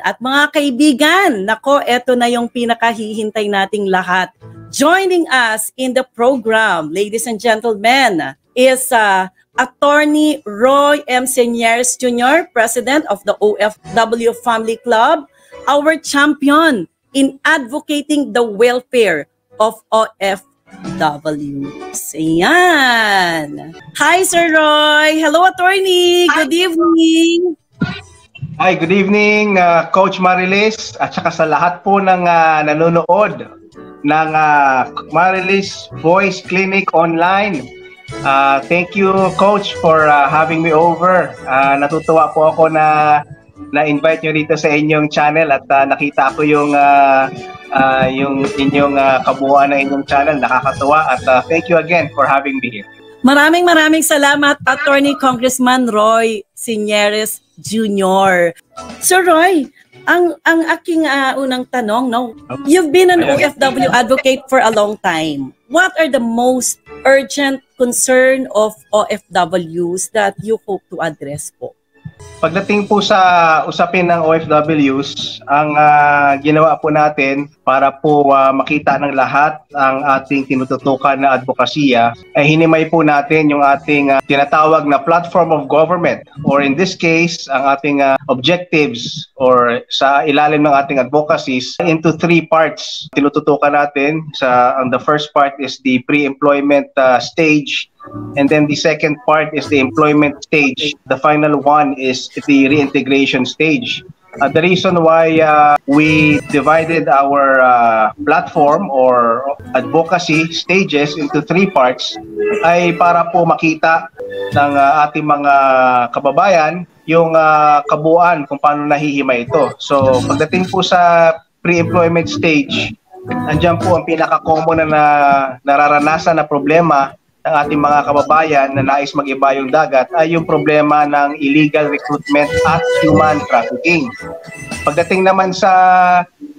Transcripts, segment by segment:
At mga kaibigan, nako, eto na yung pinakahihintay nating lahat. Joining us in the program, ladies and gentlemen, is Attorney Roy M. Seniers Jr., President of the OFW Family Club, our champion in advocating the welfare of OFWs. Ayan. Hi, Sir Roy. Hello, Attorney. Good evening. Hi, good evening, Coach Marilis, at saka sa lahat po ng nanonood ng Marilis Voice Clinic Online. Thank you, Coach, for having me over. Natutuwa po ako na na-invite nyo rito sa inyong channel at nakita ko yung inyong kabuuan ng inyong channel. Nakakatuwa at thank you again for having me here. Maraming salamat, Attorney Congressman Roy Seniers Jr. Sir Roy, ang aking unang tanong, no? You've been an OFW advocate for a long time. What are the most urgent concern of OFWs that you hope to address po? Pagdating po sa usapin ng OFWs, ang ginawa po natin para po makita ng lahat ang ating tinututukan na advokasya ay hinimay po natin yung ating tinatawag na platform of government, or in this case, ang ating objectives or sa ilalim ng ating advocacies into three parts. Tinututukan natin ang the first part is the pre-employment stage, and then the second part is the employment stage. The final one is the reintegration stage. The reason why we divided our platform or advocacy stages into three parts ay para po makita ng ating mga kababayan yung kabuuan kung paano nahihimay ito. So pagdating po sa pre-employment stage, nandiyan po ang pinaka-common na nararanasan na problema ng ating mga kababayan na nais mag-iba yung dagat ay yung problema ng illegal recruitment at human trafficking. Pagdating naman sa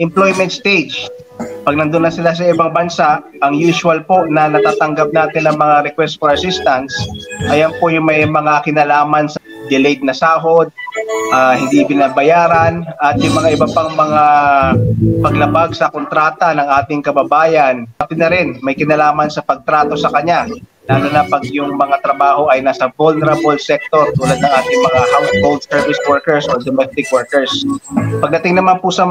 employment stage, pag nandun na sila sa ibang bansa, ang usual po na natatanggap natin ng mga request for assistance, ayan po yung may mga kinalaman sa delayed na sahod, hindi binabayaran, at yung mga iba pang mga paglabag sa kontrata ng ating kababayan. Pati na rin, may kinalaman sa pagtrato sa kanya, lalo na pag yung mga trabaho ay nasa vulnerable sector tulad ng ating mga household service workers or domestic workers. Pagdating naman po sa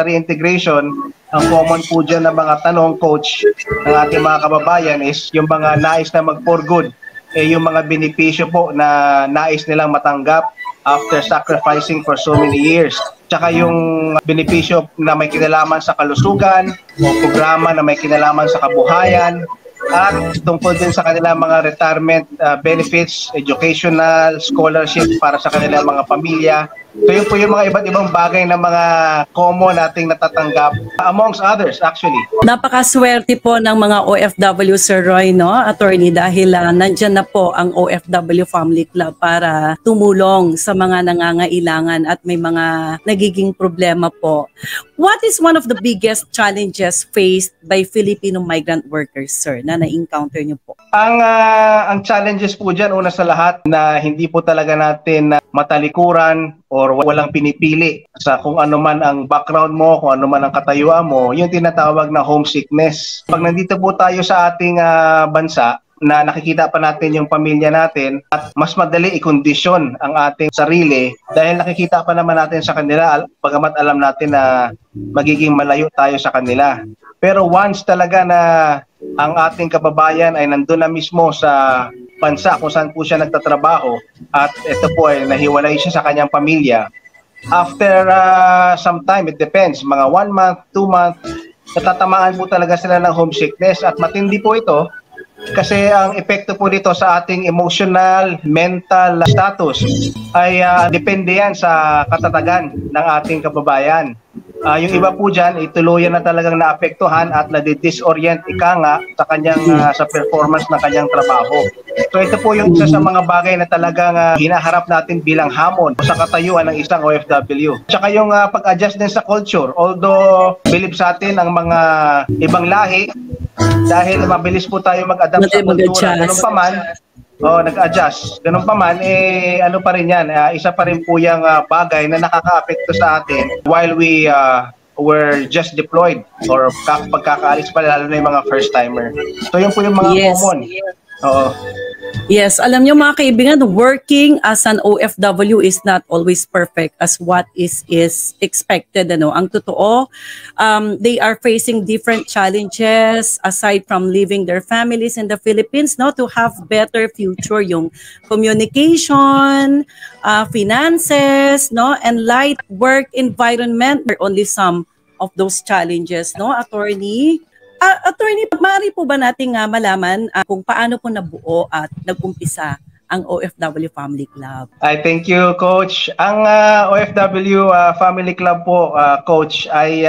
reintegration, ang common po dyan ng mga tanong, Coach, ng ating mga kababayan is yung mga nais na mag-for good, yung mga benepisyo po na nais nilang matanggap after sacrificing for so many years. Tsaka yung benepisyo na may kinalaman sa kalusugan o programa na may kinalaman sa kabuhayan, at tungkol din sa kanilang mga retirement benefits, educational, scholarship para sa kanilang mga pamilya. So yun po yung mga iba't ibang bagay na mga common nating natatanggap, amongst others actually. Napakaswerte po ng mga OFW, Sir Roy, no, Attorney, dahil nandyan na po ang OFW Family Club para tumulong sa mga nangangailangan at may mga nagiging problema po. What is one of the biggest challenges faced by Filipino migrant workers, sir, na na-encounter niyo po? Ang challenges po dyan, una sa lahat, na hindi po talaga natin matalikuran or walang pinipili sa kung ano man ang background mo, kung ano man ang katayuan mo, yung tinatawag na homesickness. Pag nandito po tayo sa ating bansa, na nakikita pa natin yung pamilya natin, at mas madali ikondisyon ang ating sarili dahil nakikita pa naman natin sa kanila, pagamat alam natin na magiging malayo tayo sa kanila. Pero once talaga na ang ating kababayan ay nandun na mismo sa bansa kung saan po siya nagtatrabaho at ito po ay nahiwalay siya sa kanyang pamilya, after some time, it depends, mga 1 month, 2 month, natatamaan po talaga sila ng homesickness, at matindi po ito kasi ang epekto po dito sa ating emotional, mental status ay depende yan sa katatagan ng ating kababayan. Yung iba po dyan, tuluyan na talagang naapektuhan at nadidisorient sa kanyang sa performance ng kanyang trabaho. So ito po yung isa sa mga bagay na talagang hinaharap natin bilang hamon sa katayuan ng isang OFW. Tsaka yung pag-adjust din sa culture. Although bilib sa atin ang mga ibang lahi, dahil mabilis po tayo mag-adapt sa kultura. Ganun pa man, nag-adjust. Ganun pa man, ano pa rin yan, isa pa rin po yung bagay na nakaka-apekto sa atin while we were just deployed or pagkakaalis pa, lalo na yung mga first-timer. So yun po yung mga common. Oo. Yes, alam niyo mga kaibigan, working as an OFW is not always perfect as what is expected. Ang totoo, they are facing different challenges aside from leaving their families in the Philippines, to have better future, yung communication, finances, and light work environment are only some of those challenges, attorney? Attorney, maaari po ba nating malaman kung paano po nabuo at nag-umpisa ang OFW Family Club? Thank you, Coach. Ang OFW Family Club po, Coach, ay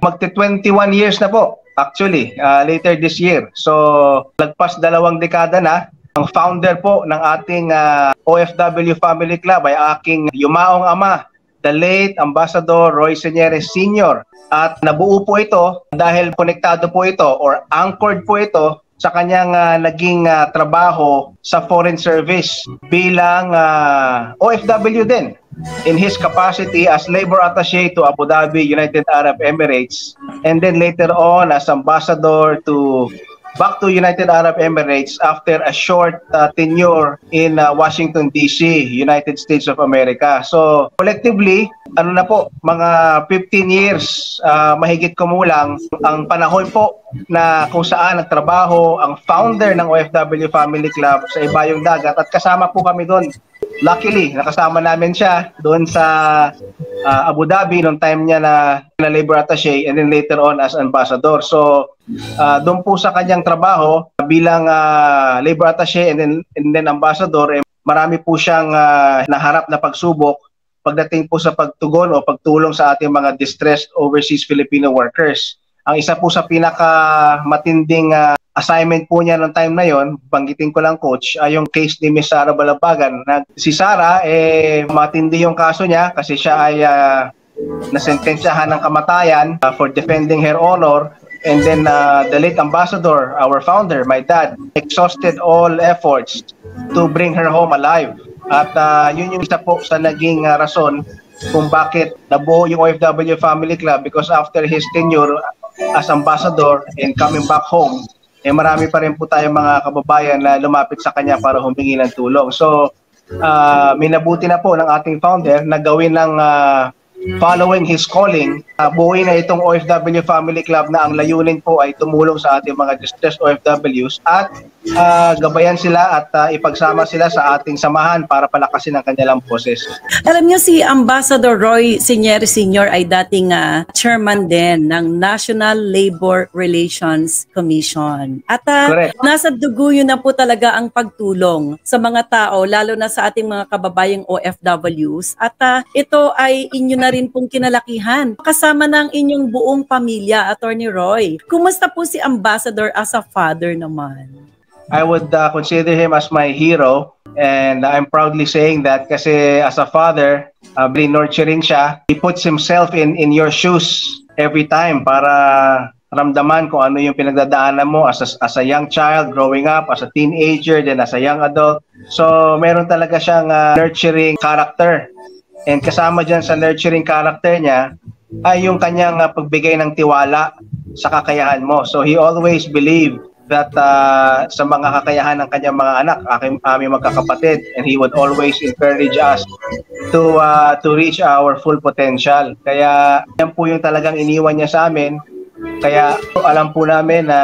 magti-21 years na po, actually, later this year. So, lagpas 2 dekada na. Ang founder po ng ating OFW Family Club ay aking yumaong ama, the late Ambassador Roy Señeres Sr. At nabuo po ito dahil konektado po ito or anchored po ito sa kanyang naging trabaho sa Foreign Service bilang OFW din in his capacity as Labor Attaché to Abu Dhabi, United Arab Emirates, and then later on as Ambassador back to United Arab Emirates after a short tenure in Washington, D.C., United States of America. So, collectively, mga 15 years, mahigit kumulang, ang panahon po na kung saan nagtrabaho ang founder ng OFW Family Club sa Ibayong Dagat at kasama po kami doon. Luckily, nakasama namin siya doon sa Abu Dhabi noong time niya na labor attaché and then later on as ambassador. So, doon po sa kanyang trabaho bilang labor attaché and then ambassador, marami po siyang naharap na pagsubok pagdating po sa pagtugon o pagtulong sa ating mga distressed overseas Filipino workers. Ang isa po sa pinakamatinding assignment po niya noong time na yon, banggitin ko lang, Coach, ay yung case ni Miss Sara Balabagan. Si Sara, matindi yung kaso niya kasi siya ay nasentensyahan ng kamatayan for defending her honor. And then the late ambassador, our founder, my dad, exhausted all efforts to bring her home alive. At yun yung isa po sa naging rason kung bakit nabuo yung OFW Family Club, because after his tenure as ambassador and coming back home, marami pa rin po tayong mga kababayan na lumapit sa kanya para humingi ng tulong. So, minabuti na po ng ating founder na gawin ng following his calling, buuin na itong OFW Family Club na ang layunin po ay tumulong sa ating mga distressed OFWs at gabayan sila at ipagsama sila sa ating samahan para palakasin ang kanilang boses. Alam niyo, si Ambassador Roy Señeres Sr. ay dating chairman din ng National Labor Relations Commission. At nasa dugo yun na po talaga ang pagtulong sa mga tao, lalo na sa ating mga kababayang OFWs. At ito ay inyo na rin pong kinalakihan. Kasama ng inyong buong pamilya, Attorney Roy. Kumusta po si Ambassador as a father naman? I would consider him as my hero, and I'm proudly saying that kasi as a father, very nurturing siya. He puts himself in your shoes every time para ramdaman kung ano yung pinagdadaanan mo as a young child growing up, as a teenager, then as a young adult. So meron talaga siyang nurturing character. And kasama dyan sa nurturing character niya ay yung kanyang pagbigay ng tiwala sa kakayahan mo. So he always believed that sa mga kakayahan ng kanyang mga anak, aming magkakapatid, and he would always encourage us to reach our full potential. Kaya yan po yung talagang iniwan niya sa amin. Kaya alam po namin na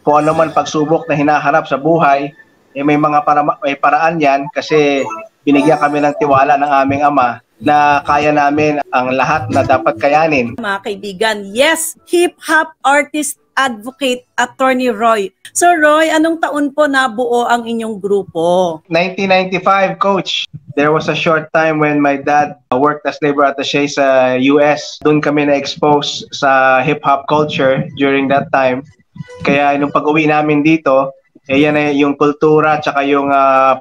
kung ano man pagsubok na hinaharap sa buhay, may paraan yan kasi binigyan kami ng tiwala ng aming ama na kaya namin ang lahat na dapat kayanin. Mga kaibigan, yes, hip-hop artist advocate Attorney Roy. So Roy, anong taon po nabuo ang inyong grupo? 1995, Coach. There was a short time when my dad worked as labor attaché sa US. Doon kami na-expose sa hip-hop culture during that time. Kaya nung pag-uwi namin dito, yan yung kultura tsaka yung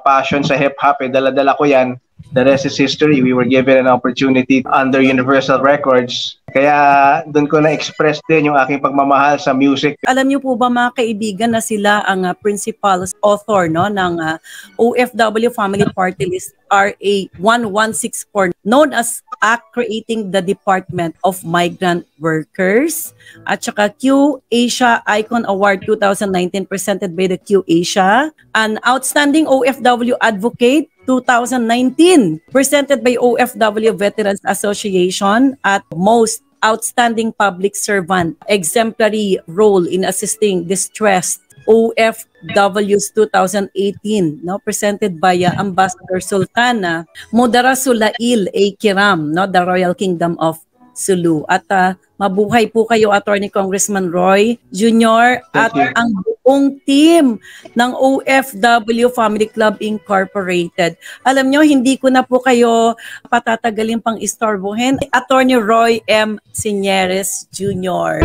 passion sa hip-hop, dala-dala ko yan. The rest is history. We were given an opportunity under Universal Records Kaya doon ko na-express din yung aking pagmamahal sa music. Alam niyo po ba mga kaibigan na sila ang principal author no ng OFW Family Party List RA 1164 known as Act Creating the Department of Migrant Workers at saka Q Asia Icon Award 2019 presented by the Q Asia, an Outstanding OFW Advocate 2019 presented by OFW Veterans Association at Most Outstanding Public Servant Exemplary Role in Assisting Distressed OFWs 2018 no presented by Ambassador Sultana Mudarrisulail A. Kiram no the Royal Kingdom of Sulu. At mabuhay po kayo Attorney Congressman Roy Jr. at ang buong team ng OFW Family Club Incorporated. Alam nyo, hindi ko na po kayo patatagalin pang istorbohin. Attorney Roy M. Signeres Jr.